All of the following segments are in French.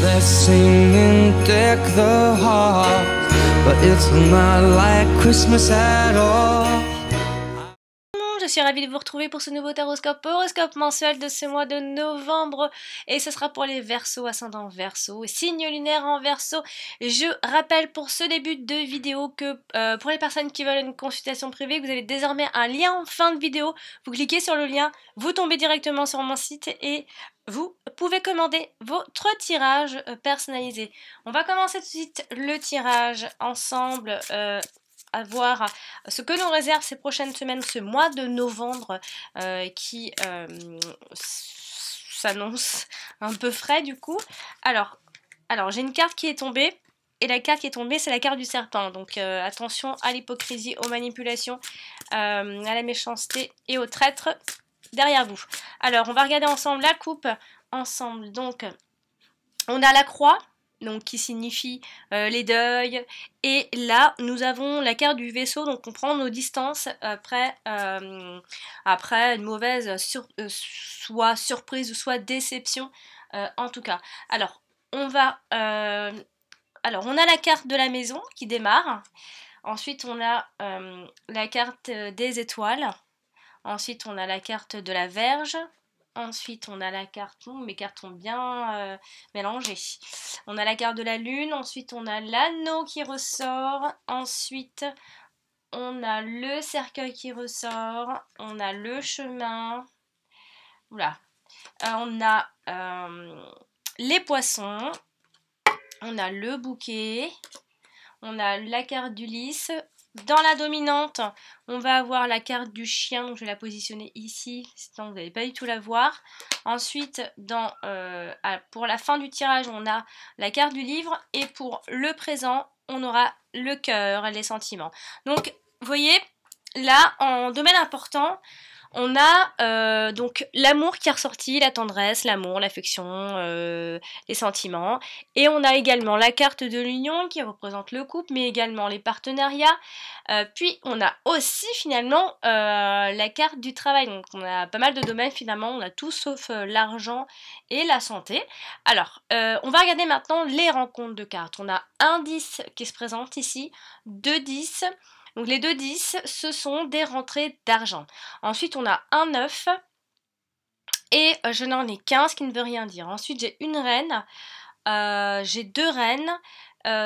Let's sing and deck the halls, but it's not like Christmas at all. Je suis ravie de vous retrouver pour ce nouveau horoscope mensuel de ce mois de novembre, et ce sera pour les Verseaux, ascendant Verseau, signe lunaire en Verseau. Je rappelle pour ce début de vidéo que pour les personnes qui veulent une consultation privée, vous avez désormais un lien en fin de vidéo. Vous cliquez sur le lien, vous tombez directement sur mon site et vous pouvez commander votre tirage personnalisé. On va commencer tout de suite le tirage ensemble. À voir ce que nous réserve ces prochaines semaines, ce mois de novembre qui s'annonce un peu frais du coup. Alors j'ai une carte qui est tombée, et la carte qui est tombée c'est la carte du serpent, donc attention à l'hypocrisie, aux manipulations, à la méchanceté et aux traîtres derrière vous. Alors on va regarder ensemble la coupe, ensemble. Donc on a la croix, donc qui signifie les deuils, et là nous avons la carte du vaisseau, donc on prend nos distances après une mauvaise soit surprise ou soit déception, en tout cas. Alors on a la carte de la maison qui démarre, ensuite on a la carte des étoiles, ensuite on a la carte de la Vierge. Ensuite, on a la carte, mes cartes sont bien mélangées. On a la carte de la lune, ensuite on a l'anneau qui ressort, ensuite on a le cercueil qui ressort, on a le chemin, oula. On a les poissons, on a le bouquet, on a la carte d'Ulysse. Dans la dominante, on va avoir la carte du chien, donc je vais la positionner ici, sinon vous n'allez pas du tout la voir. Ensuite, pour la fin du tirage, on a la carte du livre, et pour le présent, on aura le cœur, les sentiments. Donc, vous voyez, là, en domaine important, on a donc l'amour qui est ressorti, la tendresse, l'amour, l'affection, les sentiments. Et on a également la carte de l'union qui représente le couple, mais également les partenariats. Puis on a aussi finalement la carte du travail. Donc on a pas mal de domaines finalement, on a tout sauf l'argent et la santé. Alors, on va regarder maintenant les rencontres de cartes. On a un 10 qui se présente ici, 2 10. Donc les 2 10, ce sont des rentrées d'argent. Ensuite, on a un 9 et je n'en ai qu'un, ce qui ne veut rien dire. Ensuite, j'ai une reine, j'ai 2 reines.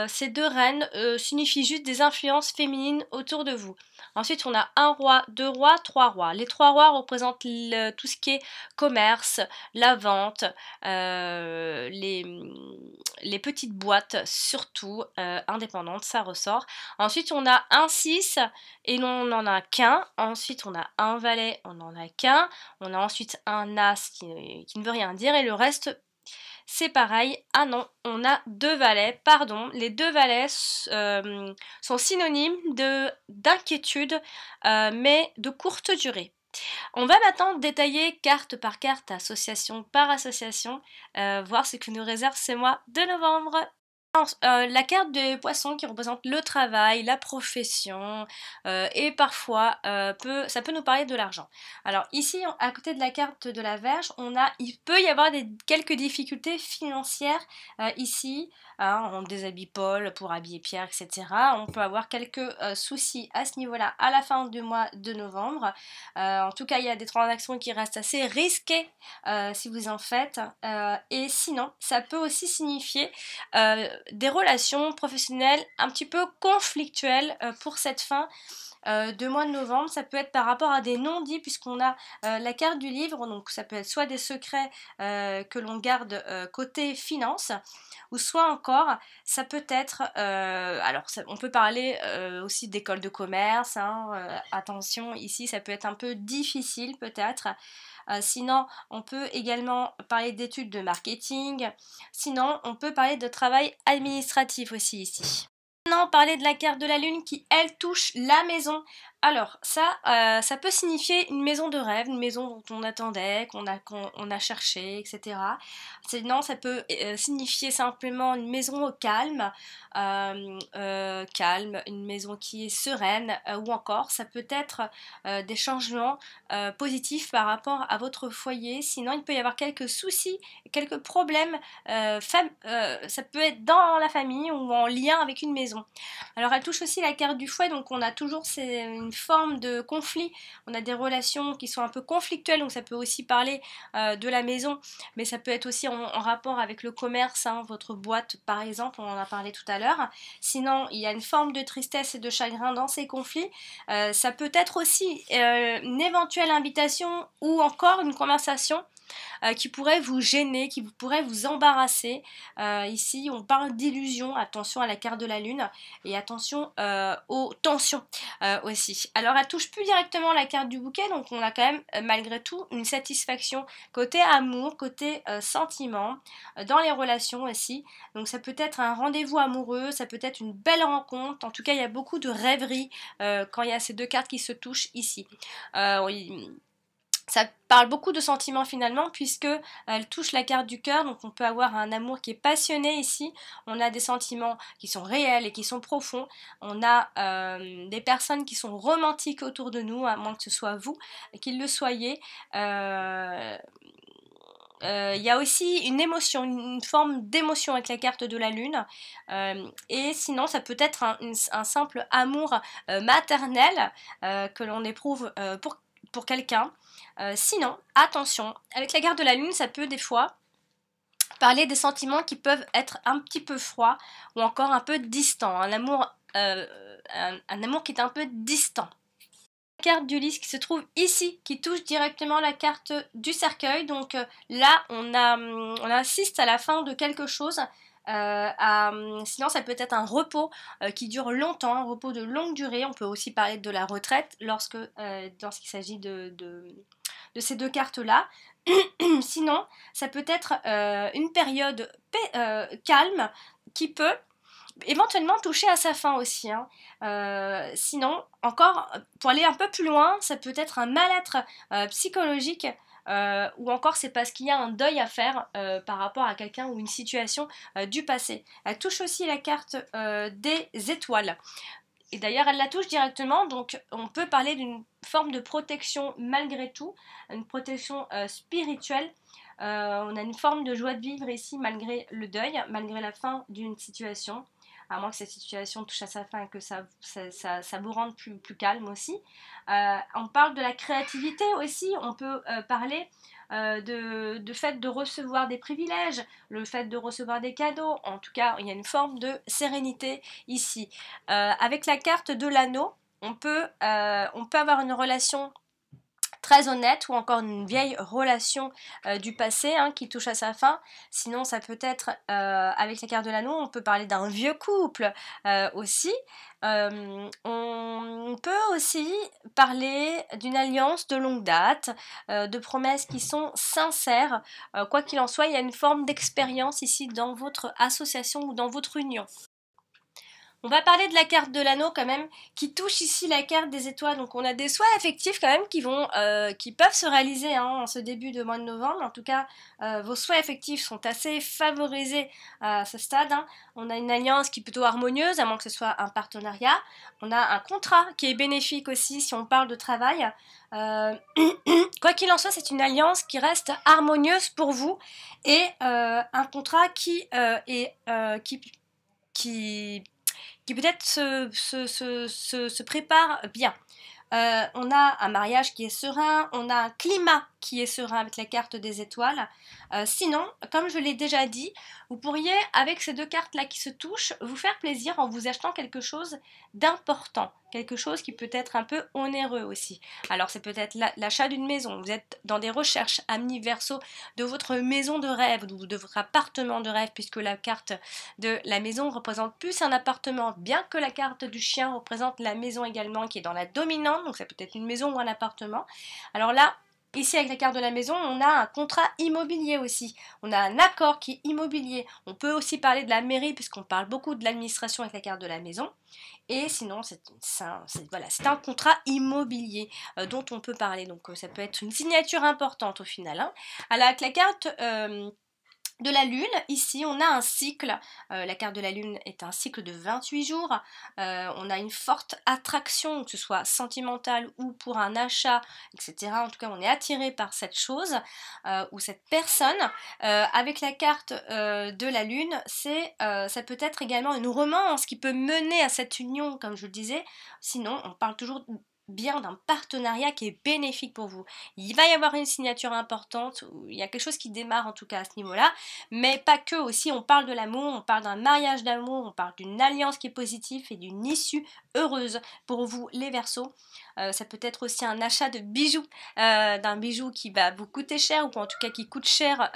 Ces 2 reines signifient juste des influences féminines autour de vous. Ensuite, on a un roi, 2 rois, 3 rois. Les 3 rois représentent tout ce qui est commerce, la vente, les petites boîtes, surtout indépendantes, ça ressort. Ensuite, on a un 6 et on n'en a qu'un. Ensuite, on a un valet, on n'en a qu'un. On a ensuite un as qui ne veut rien dire, et le reste, c'est pareil. Ah non, on a 2 valets, pardon. Les 2 valets sont synonymes d'inquiétude, mais de courte durée. On va maintenant détailler carte par carte, association par association, voir ce que nous réserve ce mois de novembre. La carte des poissons qui représente le travail, la profession, et parfois ça peut nous parler de l'argent. Alors ici, à côté de la carte de la Vierge, il peut y avoir quelques difficultés financières ici. On déshabille Paul pour habiller Pierre, etc. On peut avoir quelques soucis à ce niveau-là à la fin du mois de novembre. En tout cas, il y a des transactions qui restent assez risquées si vous en faites. Et sinon, ça peut aussi signifier des relations professionnelles un petit peu conflictuelles pour cette fin de mois de novembre. Ça peut être par rapport à des non-dits, puisqu'on a la carte du livre, donc ça peut être soit des secrets que l'on garde côté finance, ou soit encore ça peut être on peut parler aussi d'école de commerce, attention, ici ça peut être un peu difficile peut-être. Sinon, on peut également parler d'études de marketing. Sinon, on peut parler de travail administratif aussi ici. Maintenant, parler de la carte de la lune qui, elle, touche la maison. Alors, ça peut signifier une maison de rêve, une maison dont on attendait, qu'on a cherché, etc. Sinon, ça peut signifier simplement une maison au calme, calme, une maison qui est sereine, ou encore, ça peut être des changements positifs par rapport à votre foyer. Sinon, il peut y avoir quelques soucis, quelques problèmes, ça peut être dans la famille ou en lien avec une maison. Alors, elle touche aussi la carte du fouet, donc on a toujours une forme de conflit, on a des relations qui sont un peu conflictuelles, donc ça peut aussi parler de la maison, mais ça peut être aussi en rapport avec le commerce, hein, votre boîte par exemple, on en a parlé tout à l'heure. Sinon, il y a une forme de tristesse et de chagrin dans ces conflits. Ça peut être aussi une éventuelle invitation ou encore une conversation qui pourrait vous gêner, qui pourrait vous embarrasser. Ici, on parle d'illusion, attention à la carte de la lune et attention aux tensions aussi. Alors, elle touche plus directement la carte du bouquet, donc on a quand même malgré tout une satisfaction côté amour, côté sentiment, dans les relations aussi. Donc, ça peut être un rendez-vous amoureux, ça peut être une belle rencontre. En tout cas, il y a beaucoup de rêveries quand il y a ces deux cartes qui se touchent ici. Ça parle beaucoup de sentiments finalement puisque elle touche la carte du cœur, donc on peut avoir un amour qui est passionné ici, on a des sentiments qui sont réels et qui sont profonds, on a des personnes qui sont romantiques autour de nous, à moins que ce soit vous, qu'ils le soyez. Il y a aussi une émotion, une forme d'émotion avec la carte de la lune, et sinon ça peut être un simple amour maternel que l'on éprouve pour quelqu'un. Sinon, attention, avec la carte de la lune, ça peut des fois parler des sentiments qui peuvent être un petit peu froids ou encore un peu distants, un amour qui est un peu distant. La carte d'Ulysse qui se trouve ici, qui touche directement la carte du cercueil, donc là on assiste à la fin de quelque chose. Sinon ça peut être un repos qui dure longtemps, un repos de longue durée. On peut aussi parler de la retraite lorsqu'il s'agit de ces deux cartes là. Sinon ça peut être une période calme qui peut éventuellement toucher à sa fin aussi, hein. Sinon, encore, pour aller un peu plus loin, ça peut être un mal-être psychologique, ou encore c'est parce qu'il y a un deuil à faire par rapport à quelqu'un ou une situation du passé. Elle touche aussi la carte des étoiles. Et d'ailleurs, elle la touche directement, donc on peut parler d'une forme de protection malgré tout, une protection spirituelle. On a une forme de joie de vivre ici malgré le deuil, malgré la fin d'une situation, à moins que cette situation touche à sa fin et que ça vous rende plus calme aussi. On parle de la créativité aussi, on peut parler de fait de recevoir des privilèges, le fait de recevoir des cadeaux. En tout cas, il y a une forme de sérénité ici. Avec la carte de l'anneau, on peut avoir une relation très honnête ou encore une vieille relation du passé qui touche à sa fin. Sinon ça peut être avec la carte de l'anneau, on peut parler d'un vieux couple aussi. On peut aussi parler d'une alliance de longue date, de promesses qui sont sincères. Quoi qu'il en soit, il y a une forme d'expérience ici dans votre association ou dans votre union. On va parler de la carte de l'anneau quand même, qui touche ici la carte des étoiles. Donc on a des souhaits affectifs quand même qui peuvent se réaliser en ce début de mois de novembre. En tout cas, vos souhaits affectifs sont assez favorisés à ce stade. On a une alliance qui est plutôt harmonieuse, à moins que ce soit un partenariat. On a un contrat qui est bénéfique aussi si on parle de travail. Quoi qu'il en soit, c'est une alliance qui reste harmonieuse pour vous et un contrat qui peut-être se prépare bien. On a un mariage qui est serein, on a un climat qui est serein avec la carte des étoiles. Sinon, comme je l'ai déjà dit, vous pourriez, avec ces deux cartes-là qui se touchent, vous faire plaisir en vous achetant quelque chose d'important, quelque chose qui peut être un peu onéreux aussi. Alors, c'est peut-être l'achat d'une maison, vous êtes dans des recherches Amni Verseau de votre maison de rêve, ou de votre appartement de rêve, puisque la carte de la maison représente plus un appartement, bien que la carte du chien représente la maison également, qui est dans la dominante, donc ça peut être une maison ou un appartement. Alors là, Ici, avec la carte de la maison, on a un contrat immobilier aussi. On a un accord qui est immobilier. On peut aussi parler de la mairie, puisqu'on parle beaucoup de l'administration avec la carte de la maison. Et sinon, c'est voilà, un contrat immobilier dont on peut parler. Donc, ça peut être une signature importante au final. Hein. Alors, avec la carte de la lune, ici on a un cycle, la carte de la lune est un cycle de 28 jours, on a une forte attraction, que ce soit sentimentale ou pour un achat, etc. En tout cas on est attiré par cette chose ou cette personne. Avec la carte de la lune, ça peut être également une romance qui peut mener à cette union, comme je le disais. Sinon on parle toujours bien d'un partenariat qui est bénéfique pour vous. Il va y avoir une signature importante, il y a quelque chose qui démarre en tout cas à ce niveau-là, mais pas que, aussi on parle de l'amour, on parle d'un mariage d'amour, on parle d'une alliance qui est positive et d'une issue heureuse pour vous les Verseaux. Ça peut être aussi un achat de bijoux, d'un bijou qui va vous coûter cher ou en tout cas qui coûte cher.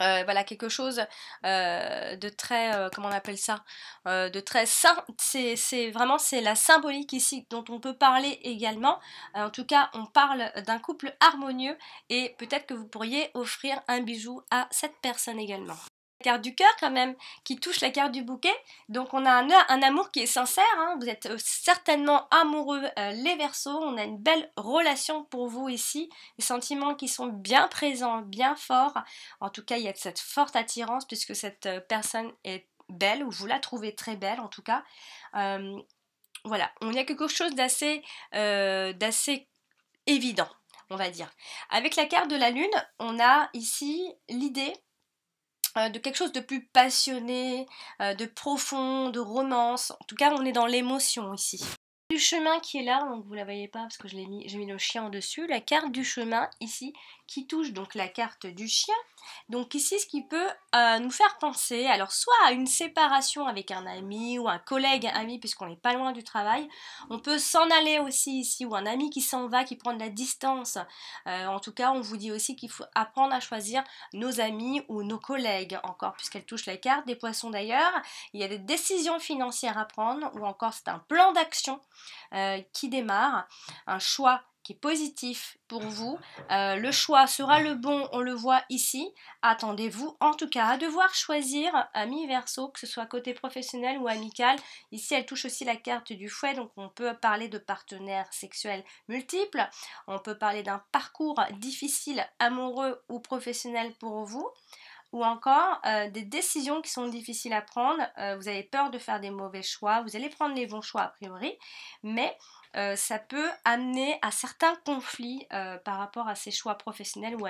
Voilà, quelque chose de très, comment on appelle ça, de très sain, c'est vraiment c'est la symbolique ici dont on peut parler également. En tout cas on parle d'un couple harmonieux et peut-être que vous pourriez offrir un bijou à cette personne également. La carte du cœur quand même qui touche la carte du bouquet, donc on a un amour qui est sincère, hein. Vous êtes certainement amoureux les Verseaux, on a une belle relation pour vous ici, des sentiments qui sont bien présents, bien forts, en tout cas il y a cette forte attirance puisque cette personne est belle ou vous la trouvez très belle en tout cas. Voilà, on y a quelque chose d'assez évident on va dire. Avec la carte de la lune, on a ici l'idée de quelque chose de plus passionné, de profond, de romance. En tout cas, on est dans l'émotion ici. Du chemin qui est là, donc vous la voyez pas parce que j'ai mis le chien en dessus, la carte du chemin ici qui touche donc la carte du chien. Donc ici ce qui peut nous faire penser alors soit à une séparation avec un ami ou un collègue ami puisqu'on n'est pas loin du travail, on peut s'en aller aussi ici ou un ami qui s'en va, qui prend de la distance. En tout cas on vous dit aussi qu'il faut apprendre à choisir nos amis ou nos collègues encore puisqu'elle touche la carte des poissons d'ailleurs. Il y a des décisions financières à prendre ou encore c'est un plan d'action qui démarre, un choix qui est positif pour vous, le choix sera le bon, on le voit ici, attendez-vous en tout cas à devoir choisir ami Verseau, que ce soit côté professionnel ou amical. Ici elle touche aussi la carte du fouet, donc on peut parler de partenaires sexuels multiples, on peut parler d'un parcours difficile, amoureux ou professionnel pour vous, ou encore des décisions qui sont difficiles à prendre, vous avez peur de faire des mauvais choix, vous allez prendre les bons choix a priori, mais ça peut amener à certains conflits par rapport à ces choix professionnels ou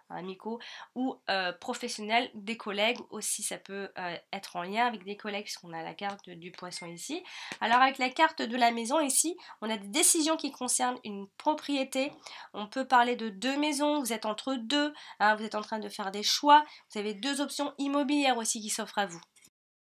amicaux ou professionnels des collègues aussi, ça peut être en lien avec des collègues puisqu'on a la carte du poisson ici. Alors avec la carte de la maison ici, on a des décisions qui concernent une propriété, on peut parler de deux maisons, vous êtes entre deux, hein, vous êtes en train de faire des choix, vous avez deux options immobilières aussi qui s'offrent à vous.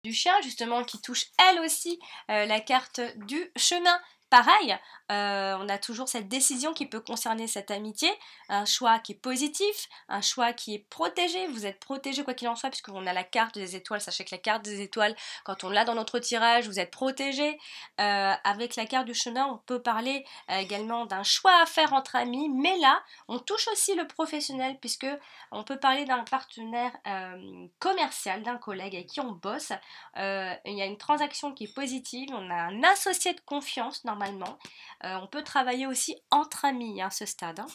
Du chien justement qui touche elle aussi la carte du chemin. Pareil, on a toujours cette décision qui peut concerner cette amitié, un choix qui est positif, un choix qui est protégé, vous êtes protégé quoi qu'il en soit puisqu'on a la carte des étoiles, sachez que la carte des étoiles, quand on l'a dans notre tirage, vous êtes protégé. Avec la carte du chemin, on peut parler également d'un choix à faire entre amis, mais là, on touche aussi le professionnel puisque on peut parler d'un partenaire commercial, d'un collègue avec qui on bosse, il y a une transaction qui est positive, on a un associé de confiance normalement. On peut travailler aussi entre amis à ce stade. Hein.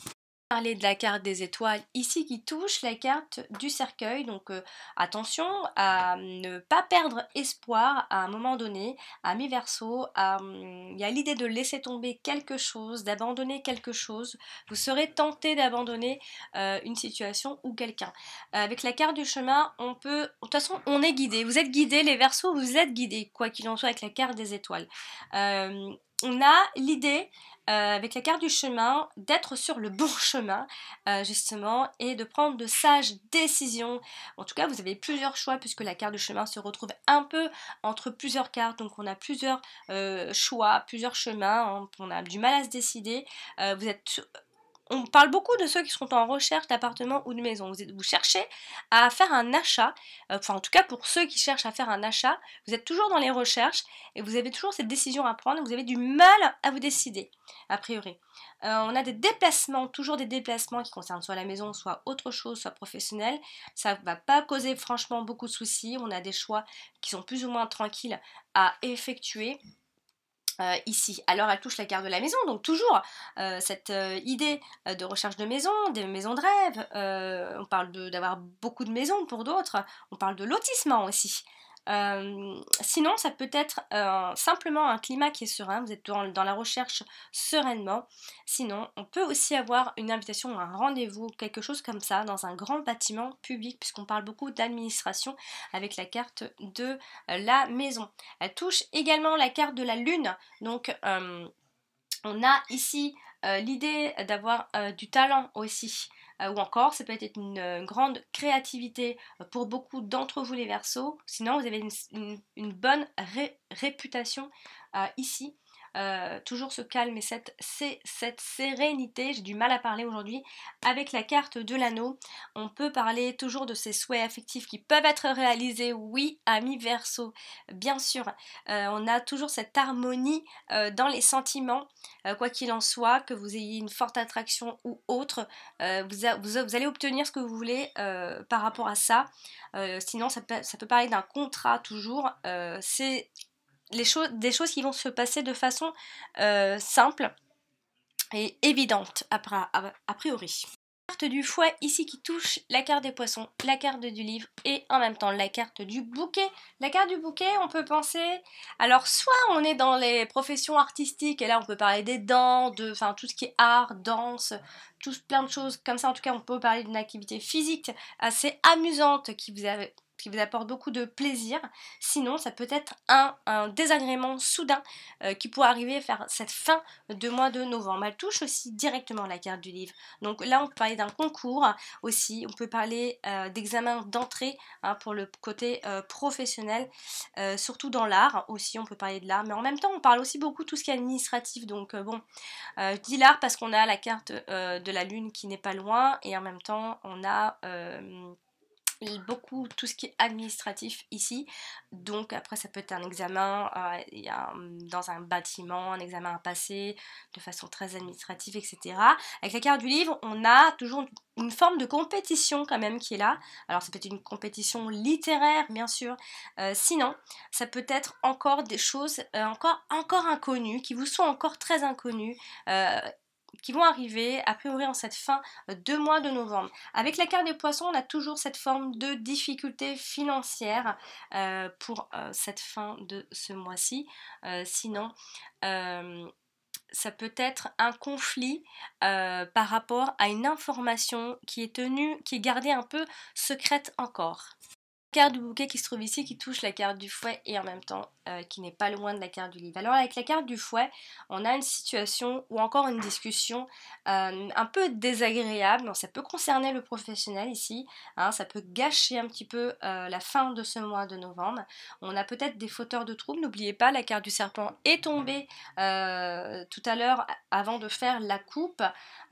Parler de la carte des étoiles ici qui touche la carte du cercueil, donc attention à ne pas perdre espoir à un moment donné, ami Verseau, il y a l'idée de laisser tomber quelque chose, d'abandonner quelque chose, vous serez tenté d'abandonner une situation ou quelqu'un. Avec la carte du chemin, on peut, de toute façon on est guidé, vous êtes guidés les Verseaux, vous êtes guidés, quoi qu'il en soit avec la carte des étoiles. On a l'idée avec la carte du chemin d'être sur le bon chemin justement et de prendre de sages décisions. En tout cas vous avez plusieurs choix puisque la carte du chemin se retrouve un peu entre plusieurs cartes, donc on a plusieurs choix, plusieurs chemins, hein, on a du mal à se décider. Vous êtes on parle beaucoup de ceux qui sont en recherche d'appartement ou de maison. Vous cherchez à faire un achat, enfin en tout cas pour ceux qui cherchent à faire un achat, vous êtes toujours dans les recherches et vous avez toujours cette décision à prendre, vous avez du mal à vous décider, a priori. On a des déplacements, toujours des déplacements qui concernent soit la maison, soit autre chose, soit professionnel. Ça ne va pas causer franchement beaucoup de soucis. On a des choix qui sont plus ou moins tranquilles à effectuer. Ici. Alors elle touche la carte de la maison, donc toujours cette idée de recherche de maison, des maisons de rêve, on parle d'avoir beaucoup de maisons pour d'autres, on parle de lotissement aussi. Sinon, ça peut être simplement un climat qui est serein, vous êtes dans la recherche sereinement. Sinon, on peut aussi avoir une invitation ou un rendez-vous, quelque chose comme ça, dans un grand bâtiment public, puisqu'on parle beaucoup d'administration avec la carte de la maison. Elle touche également la carte de la lune, donc on a ici l'idée d'avoir du talent aussi, ou encore ça peut être une grande créativité pour beaucoup d'entre vous les Verseaux. Sinon vous avez une bonne réputation ici. Toujours ce calme et cette sérénité, j'ai du mal à parler aujourd'hui, avec la carte de l'anneau. On peut parler toujours de ces souhaits affectifs qui peuvent être réalisés, oui, amis Verseau, bien sûr. On a toujours cette harmonie dans les sentiments, quoi qu'il en soit, que vous ayez une forte attraction ou autre, vous allez obtenir ce que vous voulez par rapport à ça. Sinon ça peut parler d'un contrat toujours, c'est des choses qui vont se passer de façon simple et évidente a priori. La carte du fouet ici qui touche la carte des poissons, la carte du livre et en même temps la carte du bouquet. La carte du bouquet, on peut penser, alors soit on est dans les professions artistiques et là on peut parler des dents, enfin tout ce qui est art, danse, plein de choses comme ça. En tout cas on peut parler d'une activité physique assez amusante qui vous apporte beaucoup de plaisir. Sinon, ça peut être un désagrément soudain qui pourrait arriver vers cette fin de mois de novembre. Elle touche aussi directement la carte du livre. Donc là, on peut parler d'un concours aussi. On peut parler d'examen d'entrée pour le côté professionnel, surtout dans l'art aussi. On peut parler de l'art, mais en même temps, on parle aussi beaucoup de tout ce qui est administratif. Donc bon, je dis l'art parce qu'on a la carte de la lune qui n'est pas loin et en même temps, on a beaucoup tout ce qui est administratif ici, donc après ça peut être un examen dans un bâtiment, un examen à passer de façon très administrative, etc. Avec la carte du livre, on a toujours une forme de compétition quand même qui est là. Alors ça peut être une compétition littéraire bien sûr, sinon ça peut être encore des choses encore inconnues, qui vous sont encore très inconnues, qui vont arriver a priori en cette fin de mois de novembre. Avec la carte des poissons, on a toujours cette forme de difficulté financière pour cette fin de ce mois-ci. Sinon, ça peut être un conflit par rapport à une information qui est gardée un peu secrète encore. La carte du bouquet qui se trouve ici, qui touche la carte du fouet et en même temps qui n'est pas loin de la carte du livre. Alors avec la carte du fouet, on a une situation ou encore une discussion un peu désagréable. Donc, ça peut concerner le professionnel ici, ça peut gâcher un petit peu la fin de ce mois de novembre. On a peut-être des fauteurs de troubles. N'oubliez pas, la carte du serpent est tombée tout à l'heure avant de faire la coupe.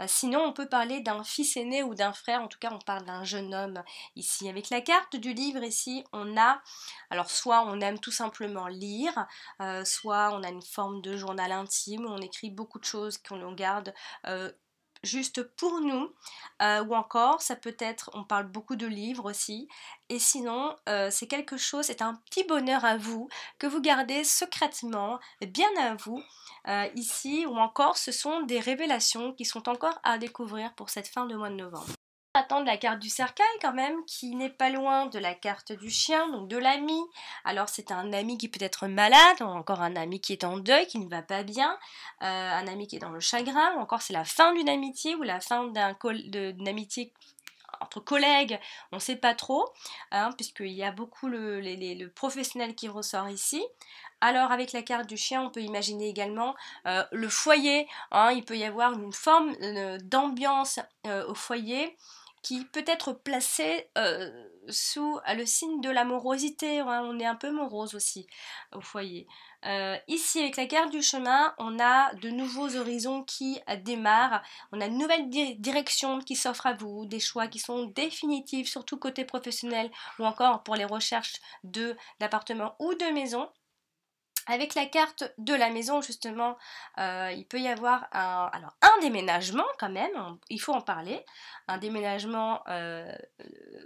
Sinon, on peut parler d'un fils aîné ou d'un frère. En tout cas, on parle d'un jeune homme ici. Avec la carte du livre ici, on a, alors soit on aime tout simplement lire, soit on a une forme de journal intime où on écrit beaucoup de choses qu'on garde juste pour nous, ou encore ça peut être, on parle beaucoup de livres aussi, et sinon c'est quelque chose, c'est un petit bonheur à vous que vous gardez secrètement, bien à vous ici, ou encore ce sont des révélations qui sont encore à découvrir pour cette fin de mois de novembre. Attendre la carte du cercueil quand même, qui n'est pas loin de la carte du chien, donc de l'ami. Alors c'est un ami qui peut être malade, ou encore un ami qui est en deuil, qui ne va pas bien, un ami qui est dans le chagrin, ou encore c'est la fin d'une amitié ou la fin d'une amitié entre collègues, on ne sait pas trop, puisqu'il y a beaucoup le professionnel qui ressort ici. Alors avec la carte du chien, on peut imaginer également le foyer, il peut y avoir une forme d'ambiance au foyer qui peut être placé sous le signe de la morosité. Ouais, on est un peu morose aussi au foyer. Ici, avec la carte du chemin, on a de nouveaux horizons qui démarrent, on a une nouvelle direction qui s'offre à vous, des choix qui sont définitifs, surtout côté professionnel ou encore pour les recherches d'appartements ou de maisons. Avec la carte de la maison, justement, il peut y avoir un déménagement quand même, il faut en parler. Un déménagement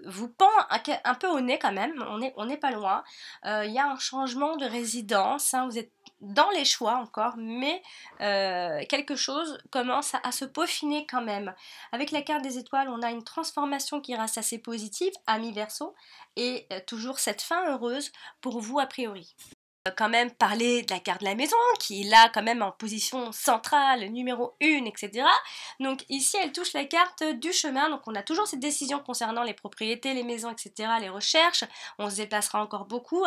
vous pend un peu au nez quand même, on n'est pas loin. Il y a un changement de résidence, hein, vous êtes dans les choix encore, mais quelque chose commence à se peaufiner quand même. Avec la carte des étoiles, on a une transformation qui reste assez positive, ami Verseau, et toujours cette fin heureuse pour vous a priori. Quand même parler de la carte de la maison qui est là quand même en position centrale, numéro 1, etc. Donc ici elle touche la carte du chemin, donc on a toujours cette décision concernant les propriétés, les maisons, etc., les recherches, on se déplacera encore beaucoup.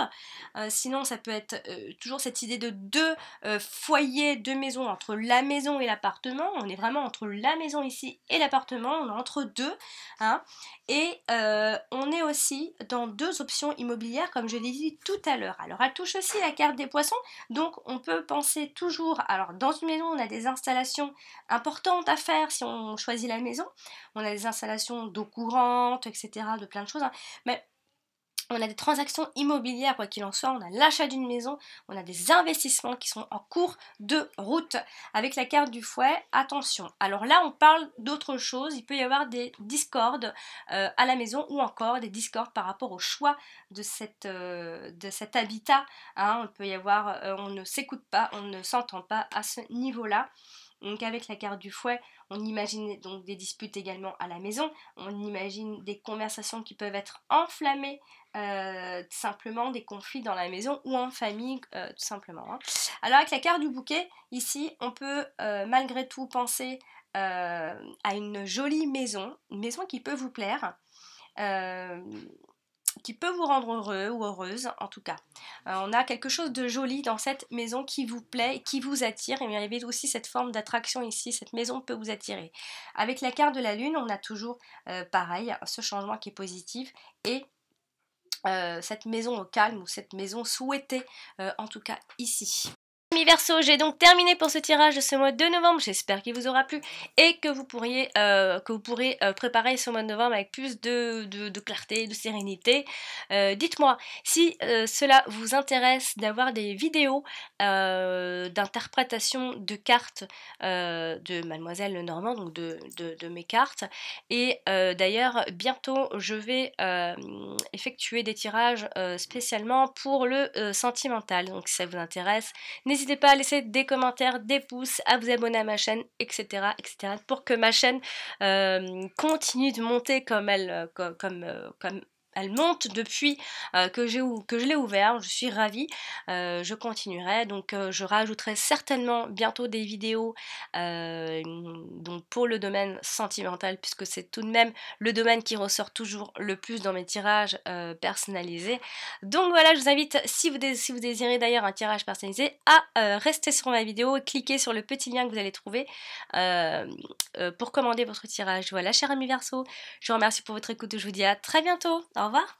Sinon ça peut être toujours cette idée de deux foyers, deux maisons, entre la maison et l'appartement, on est vraiment entre la maison ici et l'appartement, on est entre deux, hein. Et on est aussi dans deux options immobilières comme je l'ai dit tout à l'heure. Alors elle touche aussi la carte des poissons, donc on peut penser toujours, alors dans une maison on a des installations importantes à faire si on choisit la maison, on a des installations d'eau courante, etc., de plein de choses, hein. Mais on a des transactions immobilières, quoi qu'il en soit, on a l'achat d'une maison, on a des investissements qui sont en cours de route. Avec la carte du fouet, attention. Alors là, on parle d'autre chose, il peut y avoir des discordes à la maison ou encore des discordes par rapport au choix de cet habitat, hein. On peut y avoir, on ne s'écoute pas, on ne s'entend pas à ce niveau-là. Donc avec la carte du fouet, on imagine donc des disputes également à la maison, on imagine des conversations qui peuvent être enflammées, simplement des conflits dans la maison ou en famille, tout simplement, hein. Alors avec la carte du bouquet, ici on peut malgré tout penser à une jolie maison, une maison qui peut vous plaire, qui peut vous rendre heureux ou heureuse en tout cas. On a quelque chose de joli dans cette maison qui vous plaît, qui vous attire, et il y avait aussi cette forme d'attraction ici, cette maison peut vous attirer. Avec la carte de la lune, on a toujours pareil, ce changement qui est positif et cette maison au calme ou cette maison souhaitée en tout cas ici. Amis Verseau, j'ai donc terminé pour ce tirage de ce mois de novembre, j'espère qu'il vous aura plu et que vous pourrez préparer ce mois de novembre avec plus de clarté, de sérénité. Dites-moi si cela vous intéresse d'avoir des vidéos d'interprétation de cartes de Mademoiselle Lenormand, donc de mes cartes, et d'ailleurs bientôt je vais effectuer des tirages spécialement pour le sentimental, donc si ça vous intéresse, n'hésitez pas à laisser des commentaires, des pouces, à vous abonner à ma chaîne, etc. etc. pour que ma chaîne continue de monter comme elle monte depuis que je l'ai ouvert. Je suis ravie, je continuerai, donc je rajouterai certainement bientôt des vidéos donc pour le domaine sentimental, puisque c'est tout de même le domaine qui ressort toujours le plus dans mes tirages personnalisés. Donc voilà, je vous invite, si vous désirez d'ailleurs un tirage personnalisé, à rester sur ma vidéo et cliquer sur le petit lien que vous allez trouver pour commander votre tirage. Voilà, chers amis Verseau, je vous remercie pour votre écoute et je vous dis à très bientôt. Au revoir.